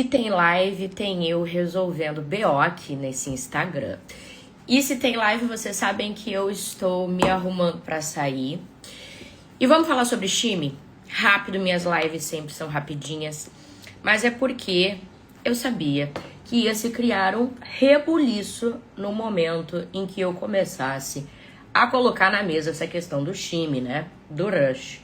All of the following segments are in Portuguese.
Se tem live, tem eu resolvendo BO aqui nesse Instagram. E se tem live, vocês sabem que eu estou me arrumando para sair. E vamos falar sobre shime? Rápido, minhas lives sempre são rapidinhas. Mas é porque eu sabia que ia se criar um rebuliço no momento em que eu começasse a colocar na mesa essa questão do shime, né? Do rush.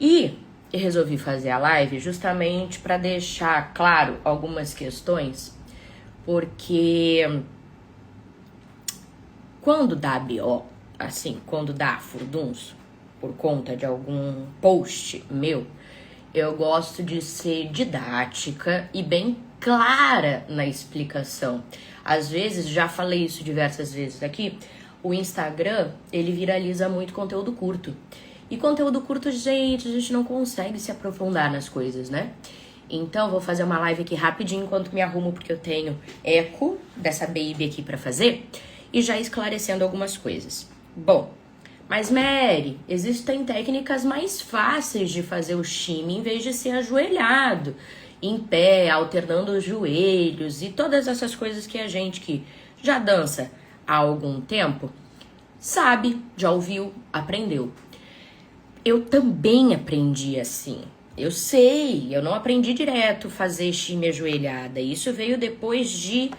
E eu resolvi fazer a live justamente para deixar claro algumas questões, porque quando dá BO, assim, quando dá furdunço, por conta de algum post meu, eu gosto de ser didática e bem clara na explicação. Às vezes, já falei isso diversas vezes aqui, o Instagram, ele viraliza muito conteúdo curto. E conteúdo curto, gente, a gente não consegue se aprofundar nas coisas, né? Então, vou fazer uma live aqui rapidinho enquanto me arrumo, porque eu tenho eco dessa baby aqui pra fazer. E já esclarecendo algumas coisas. Bom, mas Mary, existem técnicas mais fáceis de fazer o shime em vez de ser ajoelhado, em pé, alternando os joelhos e todas essas coisas que a gente que já dança há algum tempo sabe, já ouviu, aprendeu. Eu também aprendi assim. Eu sei, eu não aprendi direto fazer shime ajoelhada. Isso veio depois de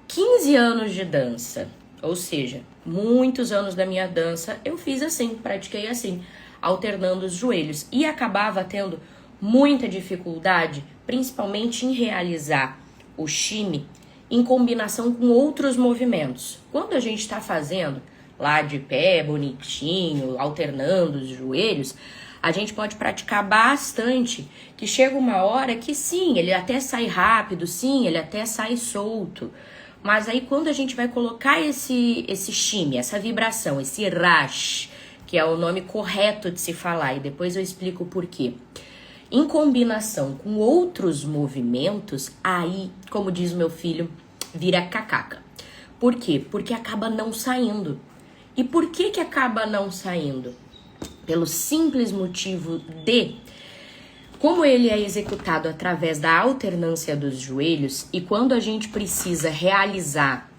15 anos de dança. Ou seja, muitos anos da minha dança eu fiz assim, pratiquei assim, alternando os joelhos. E acabava tendo muita dificuldade, principalmente em realizar o shime em combinação com outros movimentos. Quando a gente está fazendo lá de pé, bonitinho, alternando os joelhos, a gente pode praticar bastante, que chega uma hora que sim, ele até sai rápido, sim, ele até sai solto. Mas aí quando a gente vai colocar esse shime, essa vibração, esse rush, que é o nome correto de se falar, e depois eu explico o porquê, em combinação com outros movimentos, aí, como diz meu filho, vira cacaca. Por quê? Porque acaba não saindo. E por que acaba não saindo? Pelo simples motivo de, como ele é executado através da alternância dos joelhos, e quando a gente precisa realizar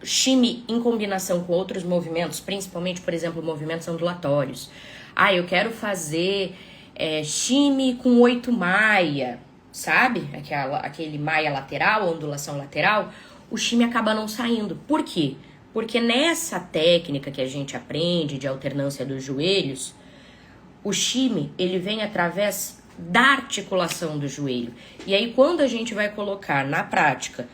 shime em combinação com outros movimentos, principalmente, por exemplo, movimentos ondulatórios. Eu quero fazer shime com 8 maia, sabe? Aquele maia lateral, ondulação lateral. O shime acaba não saindo. Por quê? Porque nessa técnica que a gente aprende de alternância dos joelhos, o shime, ele vem através da articulação do joelho. E aí, quando a gente vai colocar na prática,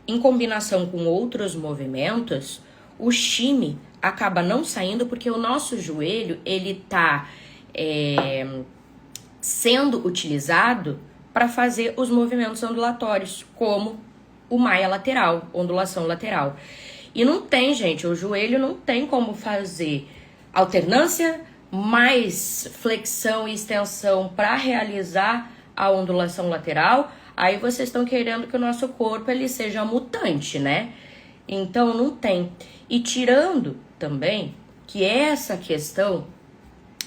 em combinação com outros movimentos, o shime acaba não saindo porque o nosso joelho, ele tá sendo utilizado para fazer os movimentos ondulatórios, como o maia lateral, ondulação lateral. E não tem, gente, o joelho não tem como fazer alternância mais flexão e extensão para realizar a ondulação lateral. Aí vocês estão querendo que o nosso corpo ele seja mutante, né? Então não tem. E tirando também que essa questão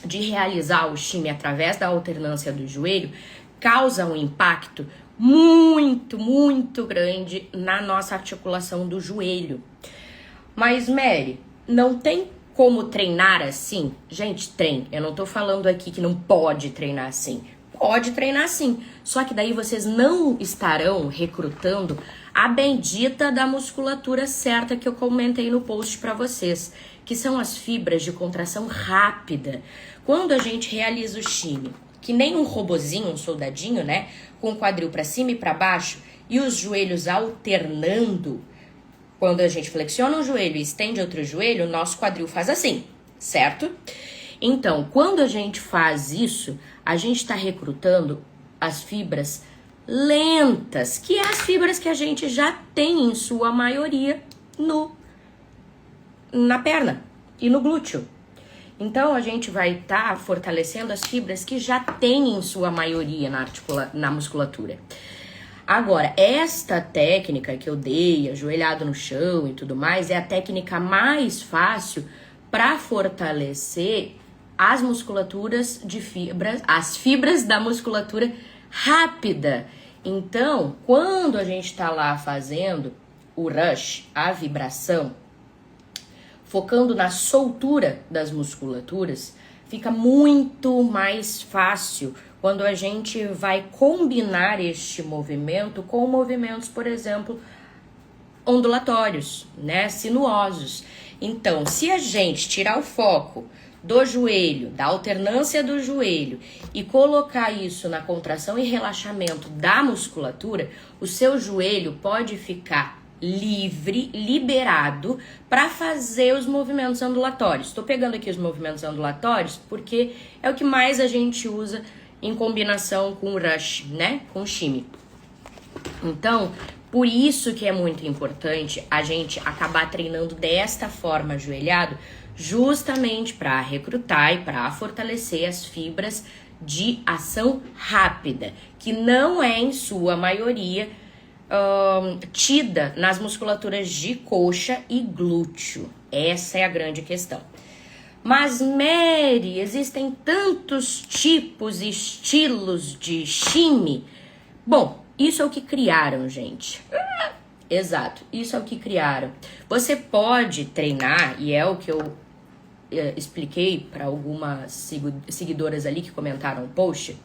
de realizar o shime através da alternância do joelho causa um impacto muito, muito grande na nossa articulação do joelho. Mas, Mary, não tem como treinar assim? Gente, treine. Eu não tô falando aqui que não pode treinar assim. Pode treinar sim. Só que daí vocês não estarão recrutando a bendita da musculatura certa que eu comentei no post pra vocês, que são as fibras de contração rápida. Quando a gente realiza o shime, que nem um robozinho, um soldadinho, né? Com o quadril pra cima e pra baixo e os joelhos alternando. Quando a gente flexiona um joelho e estende outro joelho, o nosso quadril faz assim, certo? Então, quando a gente faz isso, a gente está recrutando as fibras lentas, que é as fibras que a gente já tem em sua maioria na perna e no glúteo. Então, a gente vai estar fortalecendo as fibras que já tem em sua maioria na musculatura. Agora, esta técnica que eu dei, ajoelhado no chão e tudo mais, é a técnica mais fácil para fortalecer as musculaturas de fibras, as fibras da musculatura rápida. Então, quando a gente está lá fazendo o rush, a vibração, focando na soltura das musculaturas, fica muito mais fácil quando a gente vai combinar este movimento com movimentos, por exemplo, ondulatórios, né, sinuosos. Então, se a gente tirar o foco do joelho, da alternância do joelho e colocar isso na contração e relaxamento da musculatura, o seu joelho pode ficar livre, liberado para fazer os movimentos ondulatórios. Estou pegando aqui os movimentos ondulatórios porque é o que mais a gente usa em combinação com o rush, né, com o shimmy. Então, por isso que é muito importante a gente acabar treinando desta forma ajoelhado, justamente para recrutar e para fortalecer as fibras de ação rápida, que não é, em sua maioria, tida nas musculaturas de coxa e glúteo. Essa é a grande questão. Mas, Mary, existem tantos tipos e estilos de shimmy. Bom, isso é o que criaram, gente. Exato, isso é o que criaram. Você pode treinar, e é o que eu expliquei para algumas seguidoras ali que comentaram o post.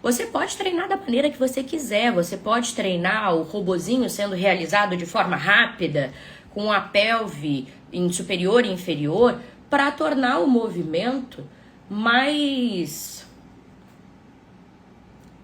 Você pode treinar da maneira que você quiser. Você pode treinar o robozinho sendo realizado de forma rápida, com a pelve em superior e inferior, para tornar o movimento mais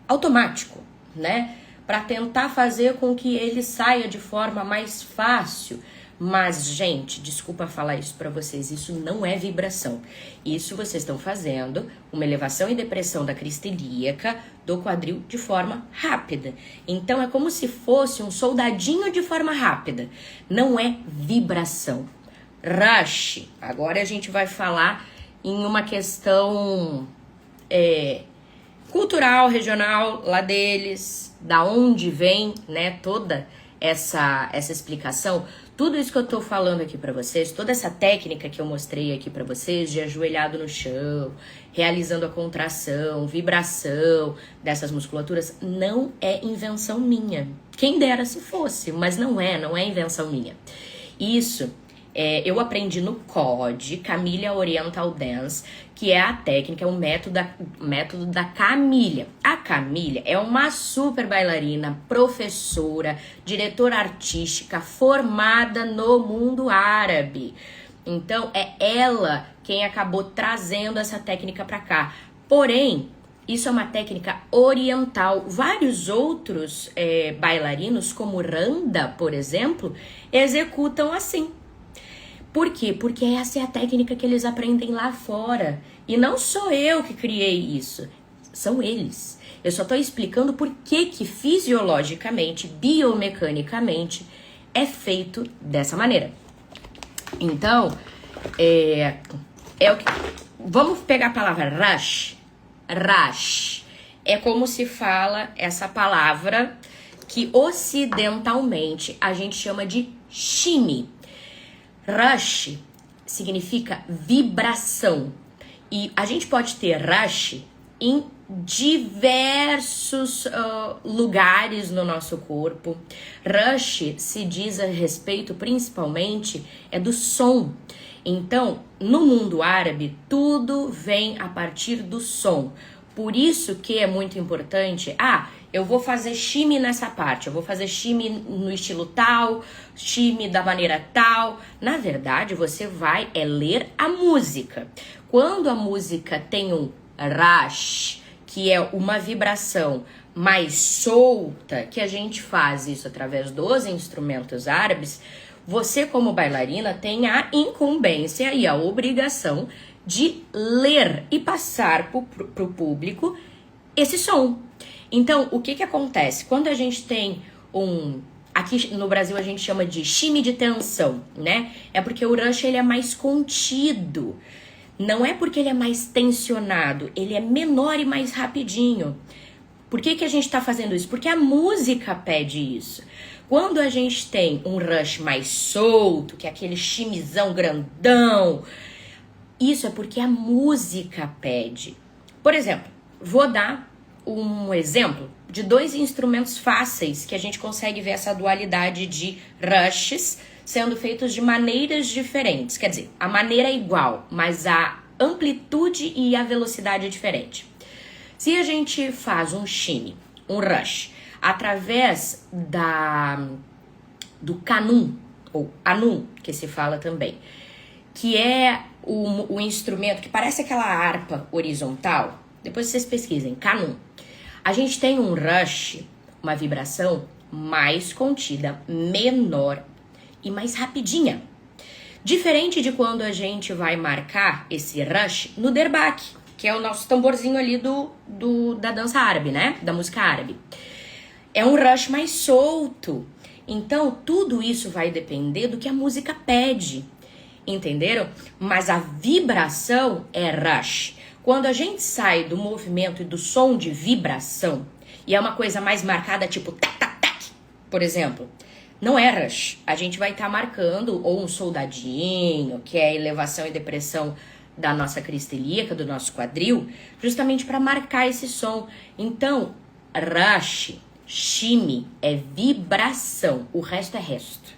automático, né? Para tentar fazer com que ele saia de forma mais fácil. Mas, gente, desculpa falar isso para vocês, isso não é vibração. Isso vocês estão fazendo uma elevação e depressão da crista ilíaca do quadril de forma rápida. Então, é como se fosse um soldadinho de forma rápida. Não é vibração. Rush, agora a gente vai falar em uma questão cultural, regional, lá deles, da onde vem, né, toda essa explicação. Tudo isso que eu tô falando aqui pra vocês, toda essa técnica que eu mostrei aqui pra vocês, de ajoelhado no chão, realizando a contração, vibração dessas musculaturas, não é invenção minha. Quem dera se fosse, mas não é invenção minha. Isso eu aprendi no COD, Camellia Oriental Dance, que é a técnica, o método da Camellia. A Camellia é uma super bailarina, professora, diretora artística, formada no mundo árabe. Então, é ela quem acabou trazendo essa técnica para cá. Porém, isso é uma técnica oriental. Vários outros bailarinos, como Randa, por exemplo, executam assim. Por quê? Porque essa é a técnica que eles aprendem lá fora. E não sou eu que criei isso, são eles. Eu só estou explicando por que fisiologicamente, biomecanicamente, é feito dessa maneira. Então, vamos pegar a palavra rush. Rush é como se fala essa palavra que ocidentalmente a gente chama de shimmy. Rush significa vibração. E a gente pode ter rush em diversos lugares no nosso corpo. Rush se diz a respeito principalmente do som. Então, no mundo árabe, tudo vem a partir do som. Por isso que é muito importante, eu vou fazer shimmy nessa parte, eu vou fazer shimmy no estilo tal, shimmy da maneira tal. Na verdade, você vai ler a música. Quando a música tem um rush, que é uma vibração mais solta, que a gente faz isso através dos instrumentos árabes, você como bailarina tem a incumbência e a obrigação de ler e passar para o público esse som. Então, o que acontece? Quando a gente tem aqui no Brasil a gente chama de shimmy de tensão, né? É porque o rush ele é mais contido. Não é porque ele é mais tensionado, ele é menor e mais rapidinho. Por que a gente está fazendo isso? Porque a música pede isso. Quando a gente tem um rush mais solto, que é aquele shimmyzão grandão, Isso é porque a música pede. Por exemplo, vou dar um exemplo de 2 instrumentos fáceis que a gente consegue ver essa dualidade de rushes sendo feitos de maneiras diferentes. Quer dizer, a maneira é igual, mas a amplitude e a velocidade é diferente. Se a gente faz um shimmy, um rush, através do kanun, ou anum, que se fala também, que é o instrumento que parece aquela harpa horizontal, depois vocês pesquisem, kanun. A gente tem um rush, uma vibração mais contida, menor e mais rapidinha. Diferente de quando a gente vai marcar esse rush no derbak, que é o nosso tamborzinho ali da dança árabe, né? Da música árabe. É um rush mais solto. Então, tudo isso vai depender do que a música pede. Entenderam? Mas a vibração é rush. Quando a gente sai do movimento e do som de vibração, e é uma coisa mais marcada, tipo tac, tac, tac, por exemplo, não é rush. A gente vai estar marcando ou um soldadinho, que é a elevação e depressão da nossa crista ilíaca, do nosso quadril, justamente para marcar esse som. Então, rush, shimmy é vibração, o resto é resto.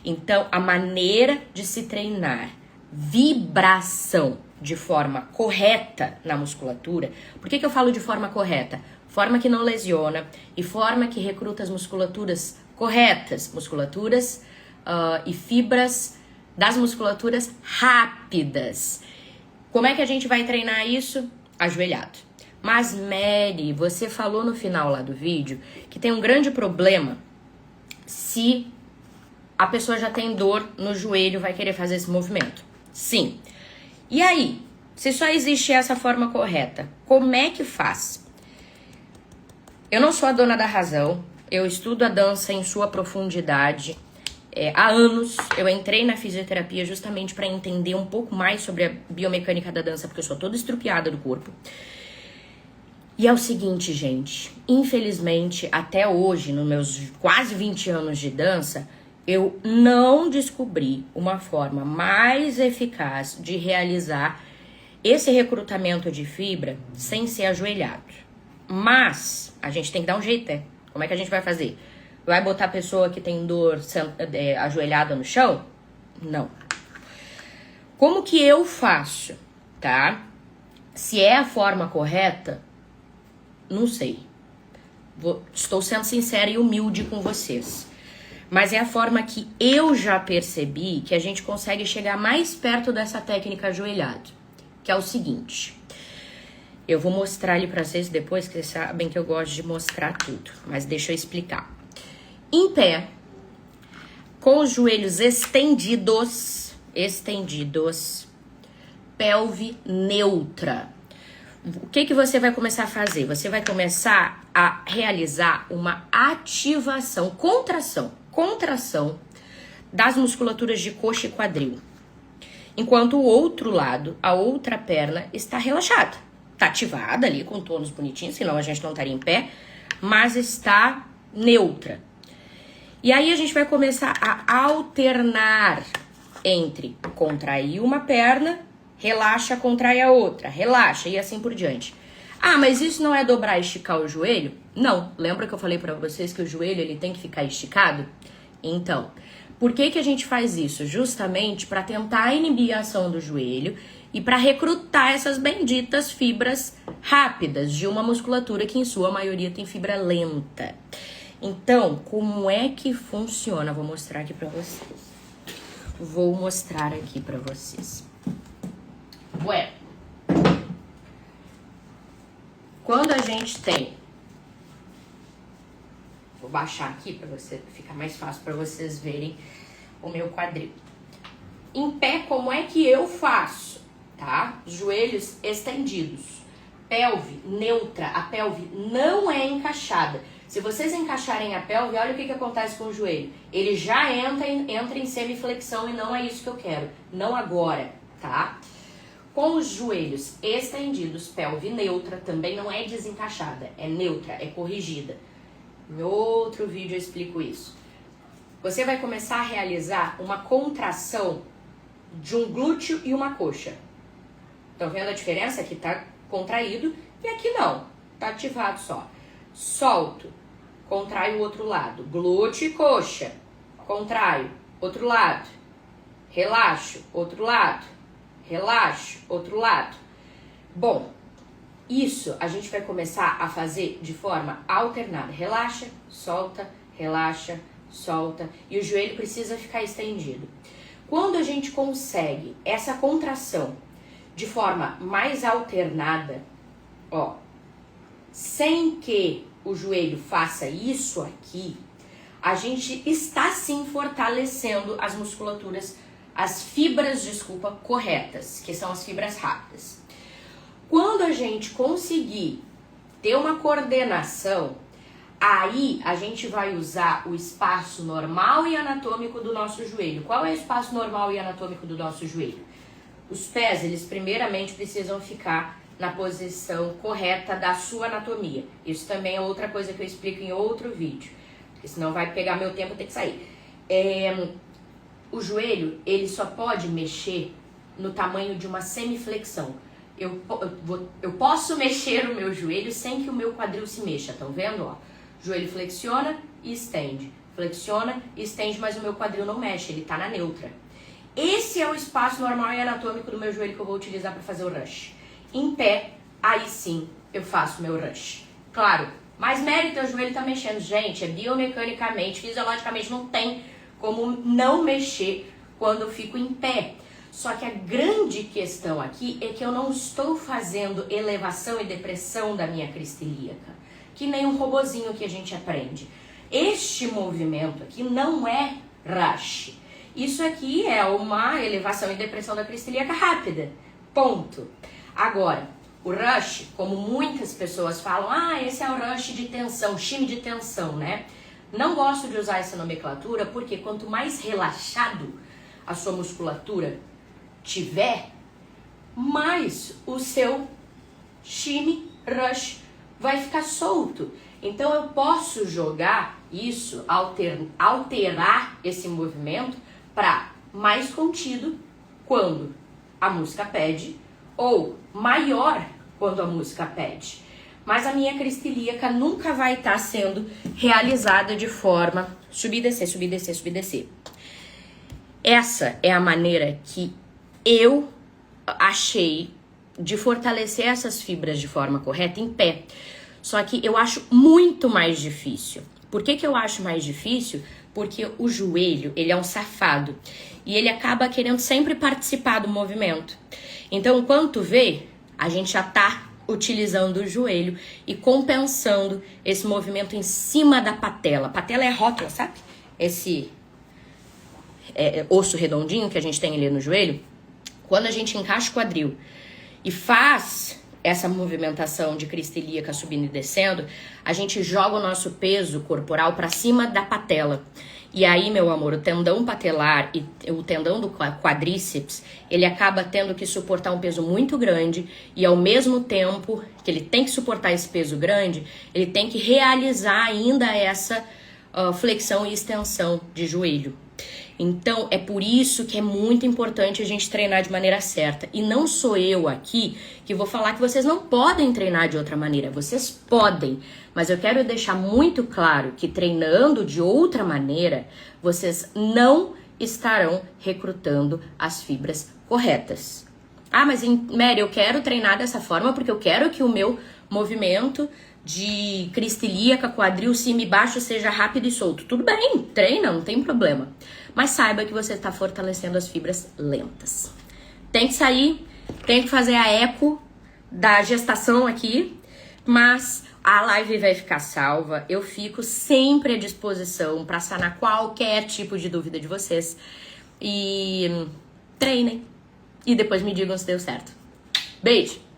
Então, a maneira de se treinar vibração de forma correta na musculatura. Por que eu falo de forma correta? Forma que não lesiona e forma que recruta as musculaturas corretas, musculaturas e fibras das musculaturas rápidas. Como é que a gente vai treinar isso? Ajoelhado. Mas Mary, você falou no final lá do vídeo que tem um grande problema se a pessoa já tem dor no joelho, vai querer fazer esse movimento. Sim. E aí, se só existe essa forma correta, como é que faz? Eu não sou a dona da razão, eu estudo a dança em sua profundidade. Há anos eu entrei na fisioterapia justamente para entender um pouco mais sobre a biomecânica da dança, porque eu sou toda estrupiada do corpo. E é o seguinte, gente, infelizmente, até hoje, nos meus quase 20 anos de dança, eu não descobri uma forma mais eficaz de realizar esse recrutamento de fibra sem ser ajoelhado. Mas a gente tem que dar um jeito, né? Como é que a gente vai fazer? Vai botar a pessoa que tem dor ajoelhada no chão? Não. Como que eu faço, tá? Se é a forma correta, não sei. Estou sendo sincera e humilde com vocês. Mas é a forma que eu já percebi que a gente consegue chegar mais perto dessa técnica ajoelhado. Que é o seguinte. Eu vou mostrar ali pra vocês depois, que vocês sabem que eu gosto de mostrar tudo. Mas deixa eu explicar. Em pé, com os joelhos estendidos, pelve neutra. O que você vai começar a fazer? Você vai começar a realizar uma ativação, contração das musculaturas de coxa e quadril. Enquanto o outro lado, a outra perna, está relaxada. Está ativada ali, com tônus bonitinho, senão a gente não estaria em pé, mas está neutra. E aí a gente vai começar a alternar entre contrair uma perna, relaxa, contrai a outra, relaxa e assim por diante. Ah, mas isso não é dobrar e esticar o joelho? Não. Lembra que eu falei pra vocês que o joelho ele tem que ficar esticado? Então, por que a gente faz isso? Justamente para tentar inibir a ação do joelho e para recrutar essas benditas fibras rápidas de uma musculatura que em sua maioria tem fibra lenta. Então, como é que funciona? Vou mostrar aqui pra vocês. Ué, quando a gente tem... Vou baixar aqui pra você ficar mais fácil pra vocês verem o meu quadril. Em pé, como é que eu faço? Tá? Joelhos estendidos. Pelve neutra. A pelve não é encaixada. Se vocês encaixarem a pelve, olha o que acontece com o joelho. Ele já entra em semiflexão e não é isso que eu quero. Não agora, tá? Com os joelhos estendidos, pelve neutra, também não é desencaixada. É neutra, é corrigida. Em outro vídeo eu explico isso. Você vai começar a realizar uma contração de um glúteo e uma coxa. Estão vendo a diferença? Aqui tá contraído e aqui não, tá ativado só. Solto, contrai o outro lado. Glúteo e coxa, contraio, outro lado. Relaxo, outro lado. Relaxo, outro lado. Bom, isso a gente vai começar a fazer de forma alternada. Relaxa, solta, relaxa, solta. E o joelho precisa ficar estendido. Quando a gente consegue essa contração de forma mais alternada, ó, sem que o joelho faça isso aqui, a gente está sim fortalecendo as musculaturas, as fibras, desculpa, corretas, que são as fibras rápidas. Quando a gente conseguir ter uma coordenação, aí a gente vai usar o espaço normal e anatômico do nosso joelho. Qual é o espaço normal e anatômico do nosso joelho? Os pés, eles primeiramente precisam ficar na posição correta da sua anatomia. Isso também é outra coisa que eu explico em outro vídeo, porque senão vai pegar meu tempo e ter que sair. O joelho, ele só pode mexer no tamanho de uma semiflexão. Eu posso mexer o meu joelho sem que o meu quadril se mexa, estão vendo? Ó, joelho flexiona e estende. Flexiona e estende, mas o meu quadril não mexe, ele tá na neutra. Esse é o espaço normal e anatômico do meu joelho que eu vou utilizar para fazer o rush. Em pé, aí sim eu faço meu rush. Claro, mas Mary, teu joelho tá mexendo. Gente, é biomecanicamente, fisiologicamente não tem como não mexer quando eu fico em pé. Só que a grande questão aqui é que eu não estou fazendo elevação e depressão da minha crista ilíaca, que nem um robozinho que a gente aprende. Este movimento aqui não é rush. Isso aqui é uma elevação e depressão da crista ilíaca rápida. Ponto. Agora, o rush, como muitas pessoas falam, esse é o rush de tensão, time de tensão, né? Não gosto de usar essa nomenclatura porque quanto mais relaxado a sua musculatura tiver, mais o seu time rush vai ficar solto. Então eu posso jogar isso, alterar esse movimento para mais contido quando a música pede ou maior quando a música pede. Mas a minha crista ilíaca nunca vai estar sendo realizada de forma subir, descer, subir, descer, subir, descer. Essa é a maneira que eu achei de fortalecer essas fibras de forma correta em pé. Só que eu acho muito mais difícil. Por que eu acho mais difícil? Porque o joelho, ele é um safado. E ele acaba querendo sempre participar do movimento. Então, quando tu vê, a gente já tá utilizando o joelho e compensando esse movimento em cima da patela. A patela é a rótula, sabe? Esse osso redondinho que a gente tem ali no joelho. Quando a gente encaixa o quadril e faz essa movimentação de crista ilíaca subindo e descendo, a gente joga o nosso peso corporal para cima da patela. E aí, meu amor, o tendão patelar e o tendão do quadríceps, ele acaba tendo que suportar um peso muito grande e ao mesmo tempo que ele tem que suportar esse peso grande, ele tem que realizar ainda essa flexão e extensão de joelho. Então, é por isso que é muito importante a gente treinar de maneira certa. E não sou eu aqui que vou falar que vocês não podem treinar de outra maneira. Vocês podem, mas eu quero deixar muito claro que treinando de outra maneira, vocês não estarão recrutando as fibras corretas. Mas Mary, eu quero treinar dessa forma porque eu quero que o meu movimento de crista ilíaca, quadril, cima e baixo seja rápido e solto. Tudo bem, treina, não tem problema. Mas saiba que você está fortalecendo as fibras lentas. Tem que sair, tem que fazer a eco da gestação aqui, mas a live vai ficar salva. Eu fico sempre à disposição para sanar qualquer tipo de dúvida de vocês. E treinem. E depois me digam se deu certo. Beijo!